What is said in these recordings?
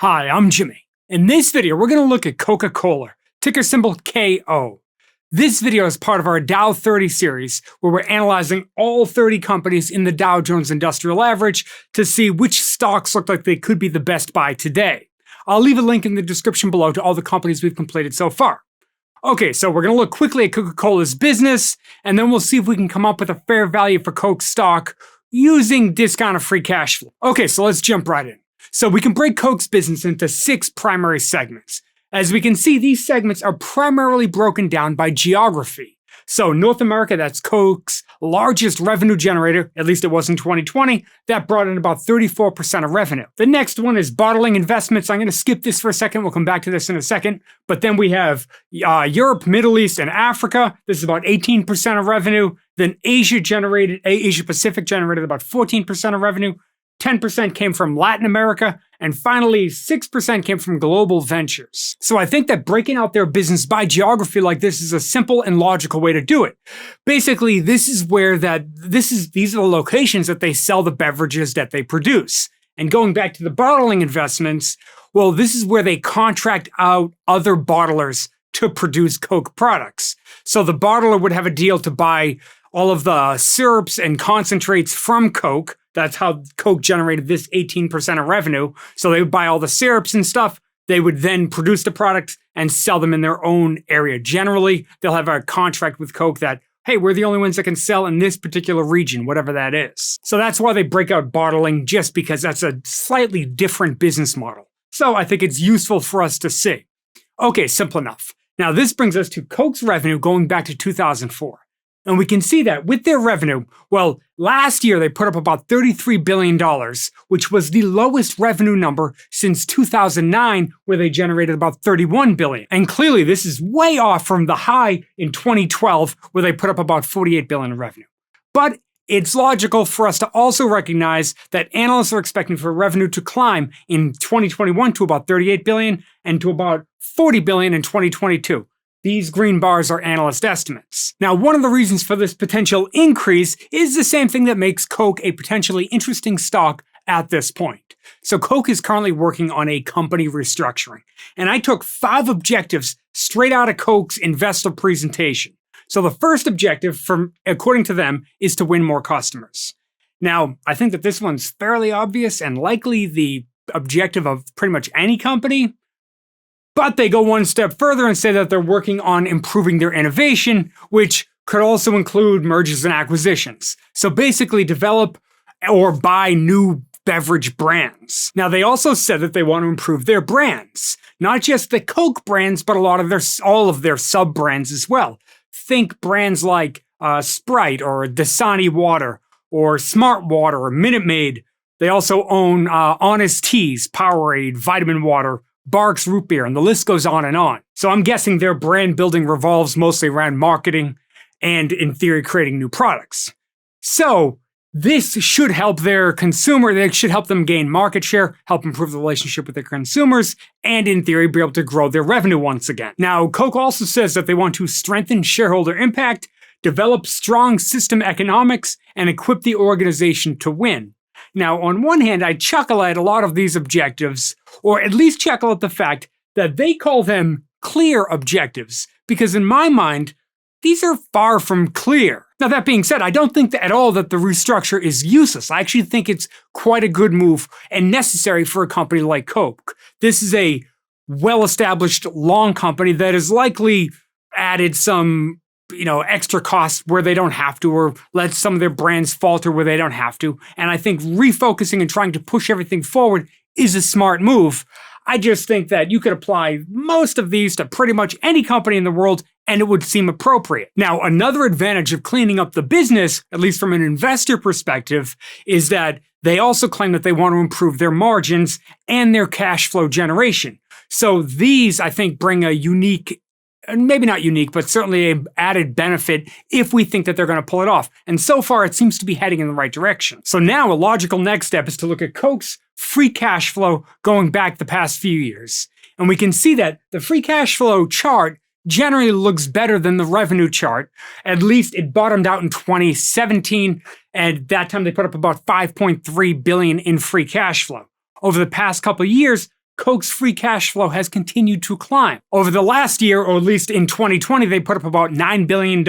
Hi, I'm Jimmy. In this video, we're going to look at Coca-Cola, ticker symbol KO. This video is part of our Dow 30 series, where we're analyzing all 30 companies in the Dow Jones Industrial Average to see which stocks look like they could be the best buy today. I'll leave a link in the description below to all the companies we've completed so far. Okay, so we're going to look quickly at Coca-Cola's business, and then we'll see if we can come up with a fair value for Coke stock using discounted free cash flow. Okay, so let's jump right in. So we can break Coke's business into 6 primary segments. As we can see, these segments are primarily broken down by geography. So North America, that's Coke's largest revenue generator, at least it was in 2020, that brought in about 34% of revenue. The next one is bottling investments. I'm going to skip this for a second. We'll come back to this in a second. But then we have Europe, Middle East, and Africa. This is about 18% of revenue. Then Asia Pacific generated about 14% of revenue. 10% came from Latin America, and finally 6% came from global ventures. So I think that breaking out their business by geography like this is a simple and logical way to do it. Basically, these are the locations that they sell the beverages that they produce. And going back to the bottling investments, well, this is where they contract out other bottlers to produce Coke products. So the bottler would have a deal to buy all of the syrups and concentrates from Coke. That's how Coke generated this 18% of revenue. So they would buy all the syrups and stuff. They would then produce the products and sell them in their own area. Generally, they'll have a contract with Coke that, hey, we're the only ones that can sell in this particular region, whatever that is. So that's why they break out bottling, just because that's a slightly different business model. So I think it's useful for us to see. Okay, simple enough. Now this brings us to Coke's revenue going back to 2004. And we can see that with their revenue, well, last year they put up about $33 billion, which was the lowest revenue number since 2009, where they generated about $31 billion. And clearly this is way off from the high in 2012, where they put up about $48 billion in revenue. But it's logical for us to also recognize that analysts are expecting for revenue to climb in 2021 to about $38 billion and to about $40 billion in 2022. These green bars are analyst estimates. Now, one of the reasons for this potential increase is the same thing that makes Coke a potentially interesting stock at this point. So Coke is currently working on a company restructuring. And I took 5 objectives straight out of Coke's investor presentation. So the first objective, according to them, is to win more customers. Now, I think that this one's fairly obvious and likely the objective of pretty much any company. But they go one step further and say that they're working on improving their innovation, which could also include mergers and acquisitions. So basically develop or buy new beverage brands. Now, they also said that they want to improve their brands, not just the Coke brands, but all of their sub-brands as well. Think brands like Sprite or Dasani Water or Smart Water or Minute Maid. They also own Honest Teas, Powerade, Vitamin Water, Barq's Root Beer, and the list goes on and on. So I'm guessing their brand building revolves mostly around marketing and, in theory, creating new products. So this should help their consumer. They should help them gain market share, help improve the relationship with their consumers, and in theory, be able to grow their revenue once again. Now, Coke also says that they want to strengthen shareholder impact, develop strong system economics, and equip the organization to win. Now, on one hand, I chuckle at a lot of these objectives, or at least chuckle at the fact that they call them clear objectives, because in my mind, these are far from clear. Now, that being said, I don't think at all that the restructure is useless. I actually think it's quite a good move and necessary for a company like Coke. This is a well-established, long company that has likely added some extra costs where they don't have to, or let some of their brands falter where they don't have to. And I think refocusing and trying to push everything forward is a smart move. I just think that you could apply most of these to pretty much any company in the world, and it would seem appropriate. Now, another advantage of cleaning up the business, at least from an investor perspective, is that they also claim that they want to improve their margins and their cash flow generation. So these, I think, bring a unique, maybe not unique, but certainly an added benefit if we think that they're going to pull it off. And so far, it seems to be heading in the right direction. So now a logical next step is to look at Coke's free cash flow going back the past few years. And we can see that the free cash flow chart generally looks better than the revenue chart. At least it bottomed out in 2017. And at that time, they put up about $5.3 billion in free cash flow. Over the past couple of years, Coke's free cash flow has continued to climb. Over the last year, or at least in 2020, they put up about $9 billion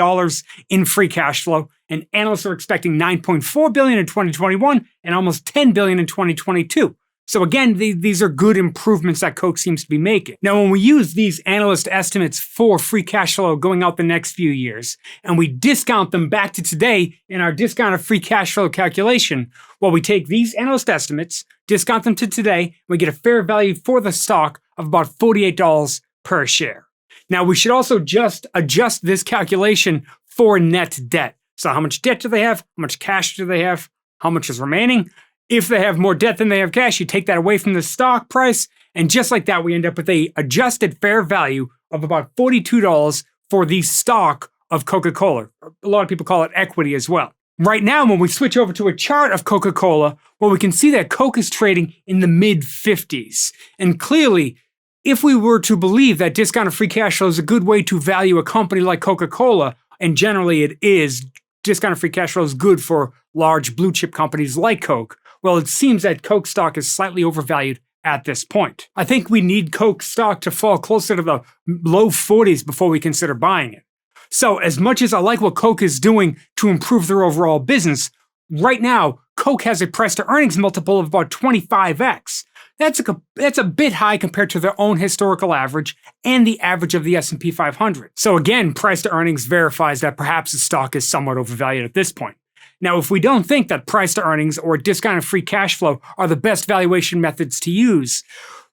in free cash flow, and analysts are expecting $9.4 billion in 2021 and almost $10 billion in 2022. So again, these are good improvements that Coke seems to be making. Now, when we use these analyst estimates for free cash flow going out the next few years, and we discount them back to today in our discounted free cash flow calculation, well, we take these analyst estimates, discount them to today, we get a fair value for the stock of about $48 per share. Now, we should also just adjust this calculation for net debt. So how much debt do they have? How much cash do they have? How much is remaining? If they have more debt than they have cash, you take that away from the stock price, and just like that, we end up with an adjusted fair value of about $42 for the stock of Coca-Cola. A lot of people call it equity as well. Right now, when we switch over to a chart of Coca-Cola, well, we can see that Coke is trading in the mid-50s. And clearly, if we were to believe that discounted free cash flow is a good way to value a company like Coca-Cola, and generally it is, discounted free cash flow is good for large blue chip companies like Coke, well, it seems that Coke stock is slightly overvalued at this point. I think we need Coke stock to fall closer to the low 40s before we consider buying it. So as much as I like what Coke is doing to improve their overall business, right now, Coke has a price to earnings multiple of about 25x. That's a bit high compared to their own historical average and the average of the S&P 500. So again, price to earnings verifies that perhaps the stock is somewhat overvalued at this point. Now, if we don't think that price to earnings or discounted free cash flow are the best valuation methods to use,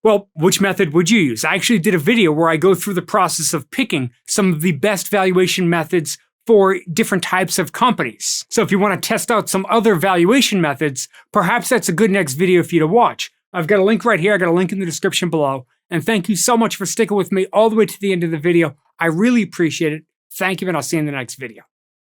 well, which method would you use? I actually did a video where I go through the process of picking some of the best valuation methods for different types of companies. So if you want to test out some other valuation methods, perhaps that's a good next video for you to watch. I've got a link right here. I got a link in the description below. And thank you so much for sticking with me all the way to the end of the video. I really appreciate it. Thank you, and I'll see you in the next video.